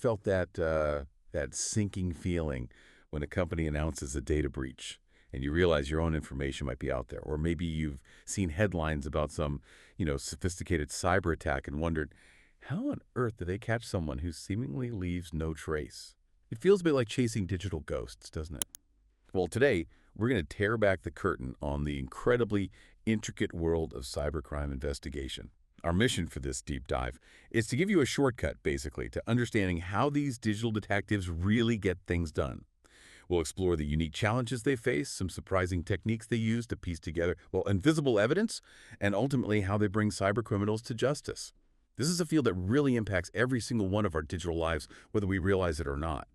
felt that sinking feeling when a company announces a data breach and you realize your own information might be out there? Or maybe you've seen headlines about some, sophisticated cyber attack and wondered, how on earth do they catch someone who seemingly leaves no trace? It feels a bit like chasing digital ghosts, doesn't it? Well, today, we're going to tear back the curtain on the incredibly intricate world of cybercrime investigation. Our mission for this deep dive is to give you a shortcut, basically, to understanding how these digital detectives really get things done. We'll explore the unique challenges they face, some surprising techniques they use to piece together, invisible evidence, and ultimately how they bring cybercriminals to justice. This is a field that really impacts every single one of our digital lives, whether we realize it or not.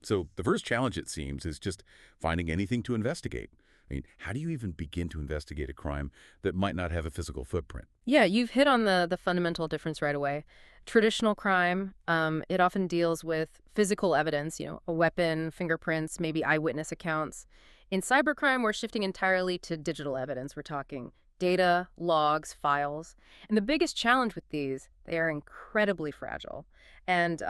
So the first challenge, it seems, is just finding anything to investigate. I mean, how do you even begin to investigate a crime that might not have a physical footprint? Yeah, you've hit on the fundamental difference right away. Traditional crime, it often deals with physical evidence, a weapon, fingerprints, maybe eyewitness accounts. In cybercrime, we're shifting entirely to digital evidence. We're talking data, logs, files. And the biggest challenge with these, they are incredibly fragile and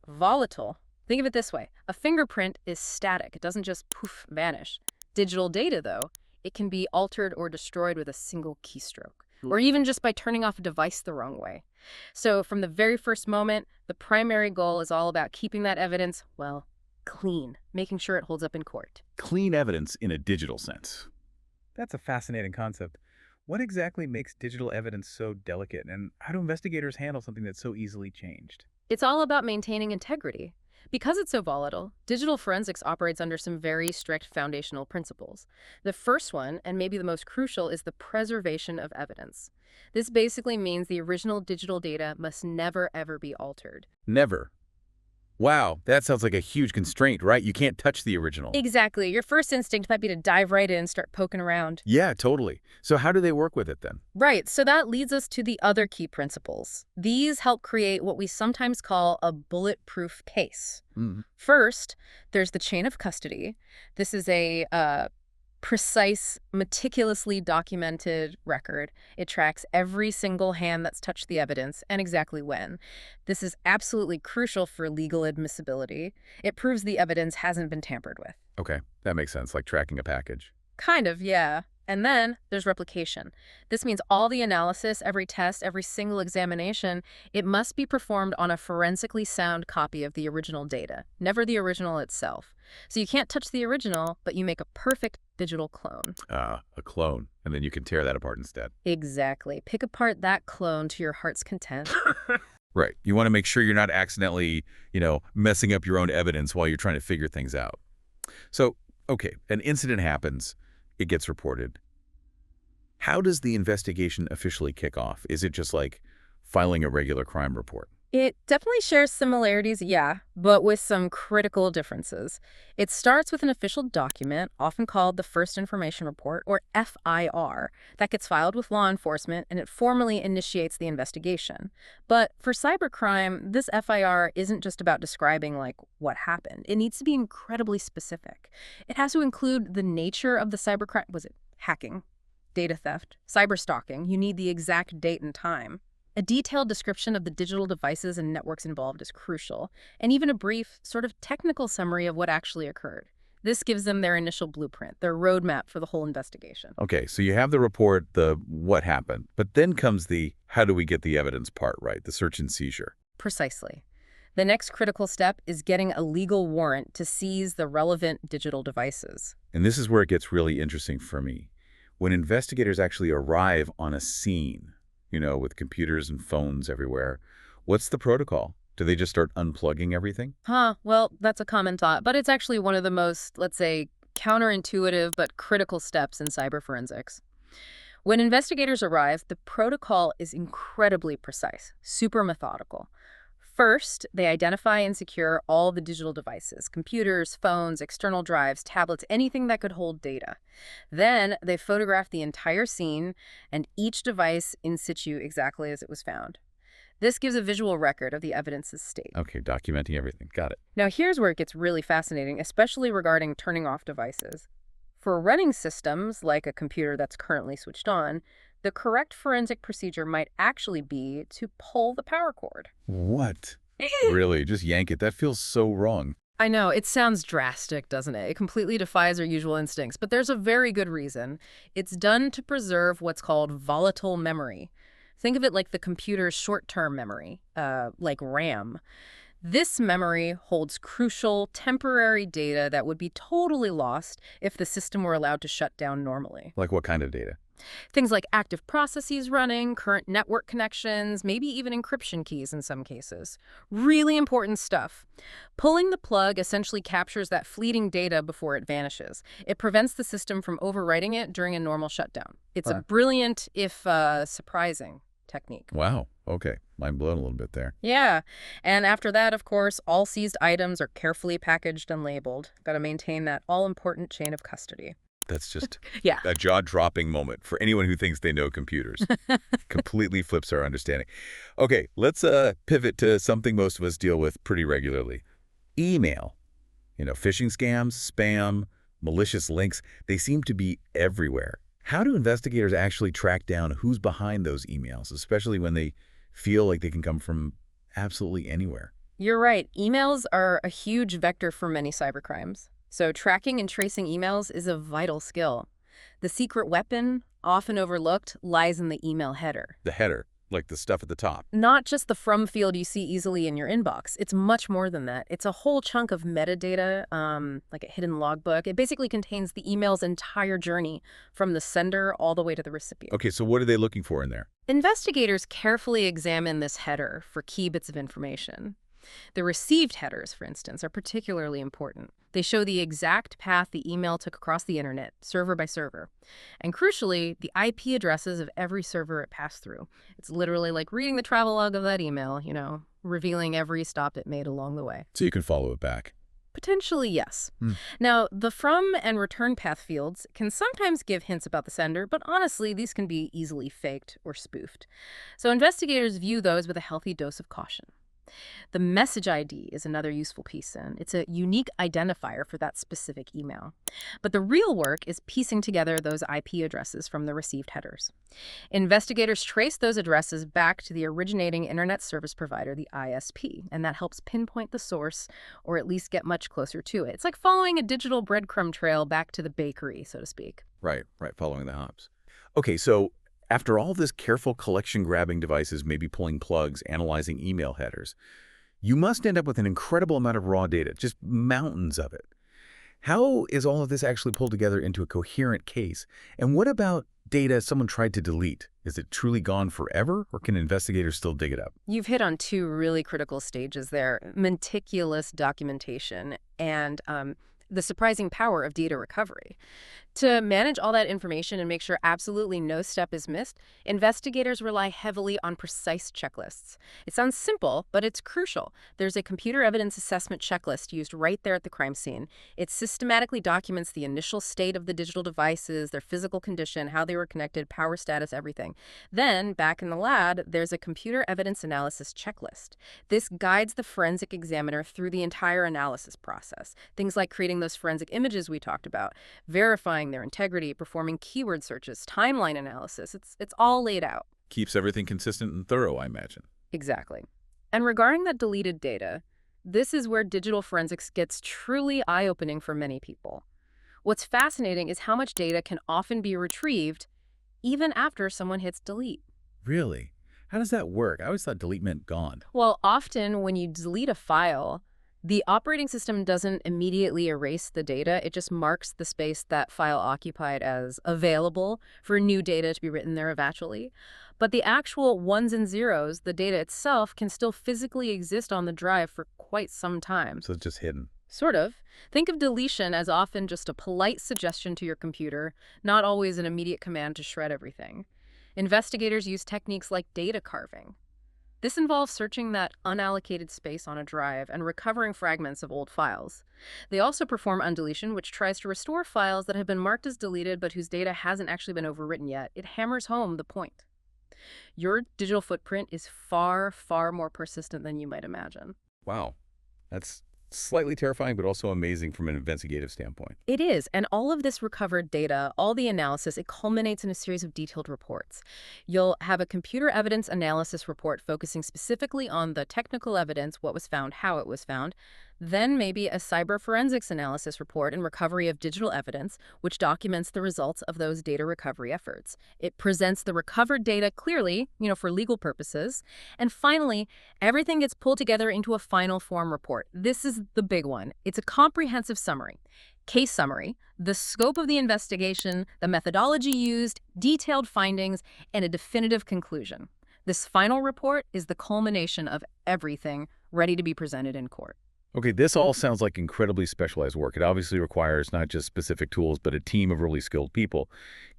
volatile. Think of it this way. A fingerprint is static. It doesn't just poof, vanish. Digital data, though, it can be altered or destroyed with a single keystroke, or even just by turning off a device the wrong way. So from the very first moment, the primary goal is all about keeping that evidence, clean, making sure it holds up in court. Clean evidence in a digital sense. That's a fascinating concept. What exactly makes digital evidence so delicate, and how do investigators handle something that's so easily changed? It's all about maintaining integrity. Because it's so volatile, digital forensics operates under some very strict foundational principles. The first one, and maybe the most crucial, is the preservation of evidence. This basically means the original digital data must never, ever be altered. Never. Wow, that sounds like a huge constraint, right? You can't touch the original. Exactly. Your first instinct might be to dive right in and start poking around. Yeah, totally. So how do they work with it then? Right, so that leads us to the other key principles. These help create what we sometimes call a bulletproof case. First, there's the chain of custody. This is a precise, meticulously documented record. It tracks every single hand that's touched the evidence and exactly when. This is absolutely crucial for legal admissibility. It proves the evidence hasn't been tampered with. Okay, that makes sense, like tracking a package. Kind of, yeah. And then there's replication. This means all the analysis, every test, every single examination, it must be performed on a forensically sound copy of the original data, never the original itself. So you can't touch the original, but you make a perfect digital clone. A clone. And then you can tear that apart instead. Exactly. Pick apart that clone to your heart's content. Right. You want to make sure you're not accidentally, messing up your own evidence while you're trying to figure things out. So, okay, an incident happens. It gets reported. How does the investigation officially kick off? Is it just like filing a regular crime report? It definitely shares similarities, yeah, but with some critical differences. It starts with an official document, often called the First Information Report, or FIR, that gets filed with law enforcement, and it formally initiates the investigation. But for cybercrime, this FIR isn't just about describing, what happened. It needs to be incredibly specific. It has to include the nature of the cybercrime. Was it hacking, data theft, cyberstalking? You need the exact date and time. A detailed description of the digital devices and networks involved is crucial, and even a brief, sort of technical summary of what actually occurred. This gives them their initial blueprint, their roadmap for the whole investigation. Okay, so you have the report, the what happened, but then comes the how do we get the evidence part, right? The search and seizure. Precisely. The next critical step is getting a legal warrant to seize the relevant digital devices. And this is where it gets really interesting for me. When investigators actually arrive on a scene, with computers and phones everywhere, what's the protocol? Do they just start unplugging everything? Well, that's a common thought, but it's actually one of the most, let's say, counterintuitive but critical steps in cyber forensics. When investigators arrive, the protocol is incredibly precise, super methodical. First, they identify and secure all the digital devices, computers, phones, external drives, tablets, anything that could hold data. Then they photograph the entire scene and each device in situ exactly as it was found. This gives a visual record of the evidence's state. Okay, documenting everything. Got it. Now here's where it gets really fascinating, especially regarding turning off devices. For running systems, like a computer that's currently switched on, the correct forensic procedure might actually be to pull the power cord. What? Really, just yank it. That feels so wrong. I know, it sounds drastic, doesn't it? It completely defies our usual instincts, but there's a very good reason. It's done to preserve what's called volatile memory. Think of it like the computer's short-term memory, like RAM. This memory holds crucial, temporary data that would be totally lost if the system were allowed to shut down normally. Like what kind of data? Things like active processes running, current network connections, maybe even encryption keys in some cases. Really important stuff. Pulling the plug essentially captures that fleeting data before it vanishes. It prevents the system from overwriting it during a normal shutdown. It's a brilliant, if surprising, technique. Wow. Okay. Mind blown a little bit there. Yeah. And after that, of course, all seized items are carefully packaged and labeled. Got to maintain that all-important chain of custody. That's just Yeah. a jaw-dropping moment for anyone who thinks they know computers. Completely flips our understanding. Okay, let's pivot to something most of us deal with pretty regularly. Email. Phishing scams, spam, malicious links, they seem to be everywhere. How do investigators actually track down who's behind those emails, especially when they feel like they can come from absolutely anywhere? You're right. Emails are a huge vector for many cybercrimes. So tracking and tracing emails is a vital skill. The secret weapon, often overlooked, lies in the email header. The header, like the stuff at the top. Not just the from field you see easily in your inbox. It's much more than that. It's a whole chunk of metadata, like a hidden logbook. It basically contains the email's entire journey from the sender all the way to the recipient. Okay, so what are they looking for in there? Investigators carefully examine this header for key bits of information. The received headers, for instance, are particularly important. They show the exact path the email took across the internet, server by server. And crucially, the IP addresses of every server it passed through. It's literally like reading the travelogue of that email, revealing every stop it made along the way. So you can follow it back. Potentially, yes. Now, the from and return path fields can sometimes give hints about the sender, but honestly, these can be easily faked or spoofed. So investigators view those with a healthy dose of caution. The message ID is another useful piece, and it's a unique identifier for that specific email. But the real work is piecing together those IP addresses from the received headers. Investigators trace those addresses back to the originating internet service provider, the ISP, and that helps pinpoint the source, or at least get much closer to it. It's like following a digital breadcrumb trail back to the bakery, so to speak. Right, following the hops. Okay, so after all this careful collection-grabbing devices, maybe pulling plugs, analyzing email headers, you must end up with an incredible amount of raw data, just mountains of it. How is all of this actually pulled together into a coherent case? And what about data someone tried to delete? Is it truly gone forever, or can investigators still dig it up? You've hit on two really critical stages there: meticulous documentation and the surprising power of data recovery. To manage all that information and make sure absolutely no step is missed, investigators rely heavily on precise checklists. It sounds simple, but it's crucial. There's a computer evidence assessment checklist used right there at the crime scene. It systematically documents the initial state of the digital devices, their physical condition, how they were connected, power status, everything. Then, back in the lab, there's a computer evidence analysis checklist. This guides the forensic examiner through the entire analysis process. Things like creating those forensic images we talked about, verifying their integrity, performing keyword searches, timeline analysis. It's all laid out. Keeps everything consistent and thorough, I imagine. Exactly. And regarding that deleted data, this is where digital forensics gets truly eye-opening for many people. What's fascinating is how much data can often be retrieved even after someone hits delete. Really? How does that work? I always thought delete meant gone. Well, often when you delete a file, the operating system doesn't immediately erase the data. It just marks the space that file occupied as available for new data to be written there eventually. But the actual ones and zeros, the data itself, can still physically exist on the drive for quite some time. So it's just hidden. Sort of. Think of deletion as often just a polite suggestion to your computer, not always an immediate command to shred everything. Investigators use techniques like data carving. This involves searching that unallocated space on a drive and recovering fragments of old files. They also perform undeletion, which tries to restore files that have been marked as deleted but whose data hasn't actually been overwritten yet. It hammers home the point. Your digital footprint is far, far more persistent than you might imagine. Wow. That's slightly terrifying, but also amazing from an investigative standpoint. It is, and all of this recovered data, all the analysis, it culminates in a series of detailed reports. You'll have a computer evidence analysis report focusing specifically on the technical evidence, what was found, how it was found. Then maybe a cyber forensics analysis report and recovery of digital evidence, which documents the results of those data recovery efforts. It presents the recovered data clearly, for legal purposes. And finally, everything gets pulled together into a final form report. This is the big one. It's a comprehensive summary. Case summary, the scope of the investigation, the methodology used, detailed findings, and a definitive conclusion. This final report is the culmination of everything ready to be presented in court. Okay, this all sounds like incredibly specialized work. It obviously requires not just specific tools, but a team of really skilled people.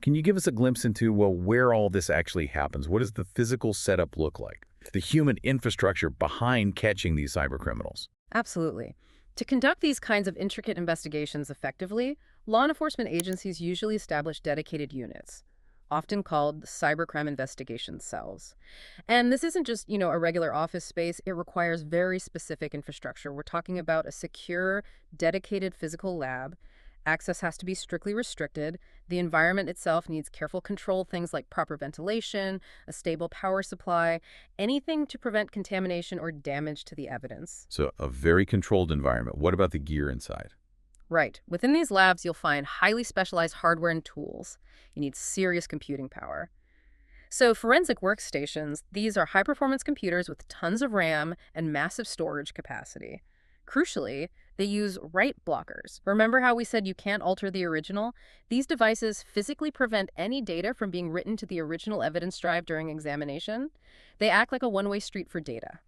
Can you give us a glimpse into, well, where all this actually happens? What does the physical setup look like? The human infrastructure behind catching these cyber criminals? Absolutely. To conduct these kinds of intricate investigations effectively, law enforcement agencies usually establish dedicated units, often called cybercrime investigation cells. And this isn't just, a regular office space. It requires very specific infrastructure. We're talking about a secure, dedicated physical lab. Access has to be strictly restricted. The environment itself needs careful control, things like proper ventilation, a stable power supply, anything to prevent contamination or damage to the evidence. So a very controlled environment. What about the gear inside? Right. Within these labs, you'll find highly specialized hardware and tools. You need serious computing power. So forensic workstations, these are high-performance computers with tons of RAM and massive storage capacity. Crucially, they use write blockers. Remember how we said you can't alter the original? These devices physically prevent any data from being written to the original evidence drive during examination. They act like a one-way street for data.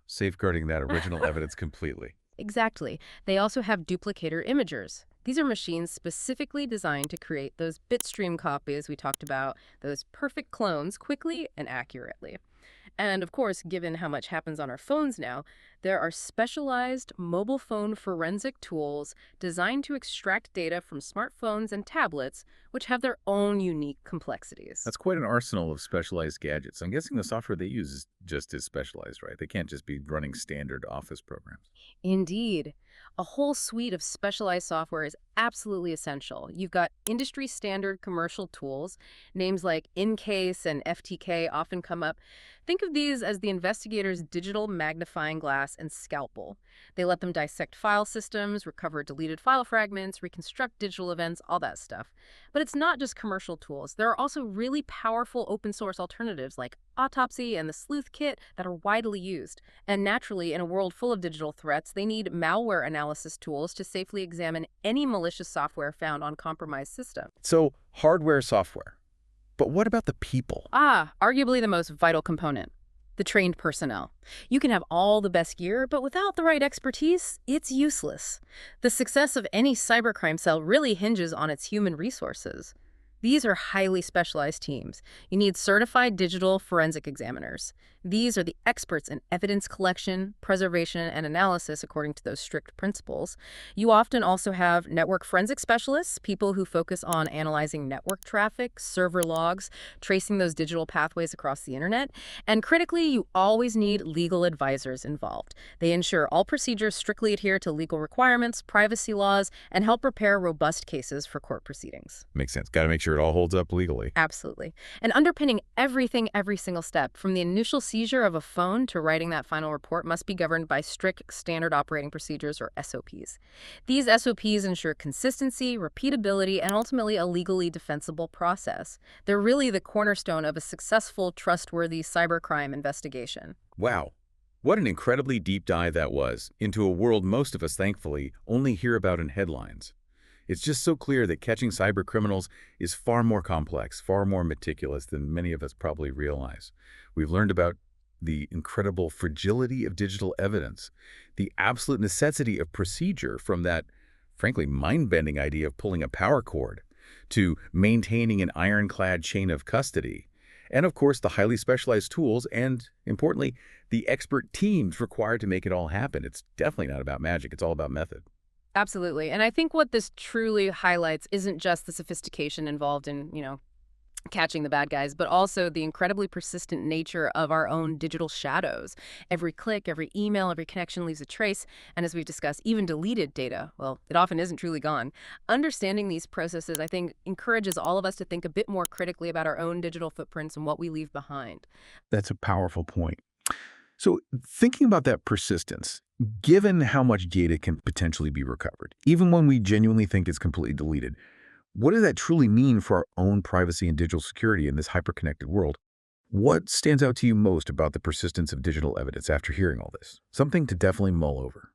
Safeguarding that original evidence completely. Exactly. They also have duplicator imagers. These are machines specifically designed to create those bitstream copies we talked about, those perfect clones quickly and accurately. And of course, given how much happens on our phones now, there are specialized mobile phone forensic tools designed to extract data from smartphones and tablets, which have their own unique complexities. That's quite an arsenal of specialized gadgets. I'm guessing the software they use is just as specialized, right? They can't just be running standard office programs. Indeed. A whole suite of specialized software is absolutely essential. You've got industry-standard commercial tools. Names like InCase and FTK often come up. Think of these as the investigator's digital magnifying glass and scalpel. They let them dissect file systems, recover deleted file fragments, reconstruct digital events, all that stuff. But it's not just commercial tools. There are also really powerful open-source alternatives like Autopsy and the Sleuth Kit that are widely used. And naturally, in a world full of digital threats, they need malware analysis tools to safely examine any malicious software found on compromised systems. So hardware, software. But what about the people? Arguably the most vital component. The trained personnel. You can have all the best gear, but without the right expertise, it's useless. The success of any cybercrime cell really hinges on its human resources. These are highly specialized teams. You need certified digital forensic examiners. These are the experts in evidence collection, preservation, and analysis according to those strict principles. You often also have network forensic specialists, people who focus on analyzing network traffic, server logs, tracing those digital pathways across the internet. And critically, you always need legal advisors involved. They ensure all procedures strictly adhere to legal requirements, privacy laws, and help prepare robust cases for court proceedings. Makes sense. Got to make sure it all holds up legally. Absolutely. And underpinning everything, every single step, from the initial seizure of a phone to writing that final report, must be governed by strict standard operating procedures, or SOPs. These SOPs ensure consistency, repeatability, and ultimately a legally defensible process. They're really the cornerstone of a successful, trustworthy cybercrime investigation. Wow. What an incredibly deep dive that was into a world most of us, thankfully, only hear about in headlines. It's just so clear that catching cyber criminals is far more complex, far more meticulous than many of us probably realize. We've learned about the incredible fragility of digital evidence, the absolute necessity of procedure, from that, frankly, mind-bending idea of pulling a power cord to maintaining an ironclad chain of custody, and of course the highly specialized tools and, importantly, the expert teams required to make it all happen. It's definitely not about magic. It's all about method. Absolutely. And I think what this truly highlights isn't just the sophistication involved in, catching the bad guys, but also the incredibly persistent nature of our own digital shadows. Every click, every email, every connection leaves a trace, and as we've discussed, even deleted data, well, it often isn't truly gone. Understanding these processes, I think, encourages all of us to think a bit more critically about our own digital footprints and what we leave behind. That's a powerful point. So thinking about that persistence, given how much data can potentially be recovered, even when we genuinely think it's completely deleted, what does that truly mean for our own privacy and digital security in this hyperconnected world? What stands out to you most about the persistence of digital evidence after hearing all this? Something to definitely mull over.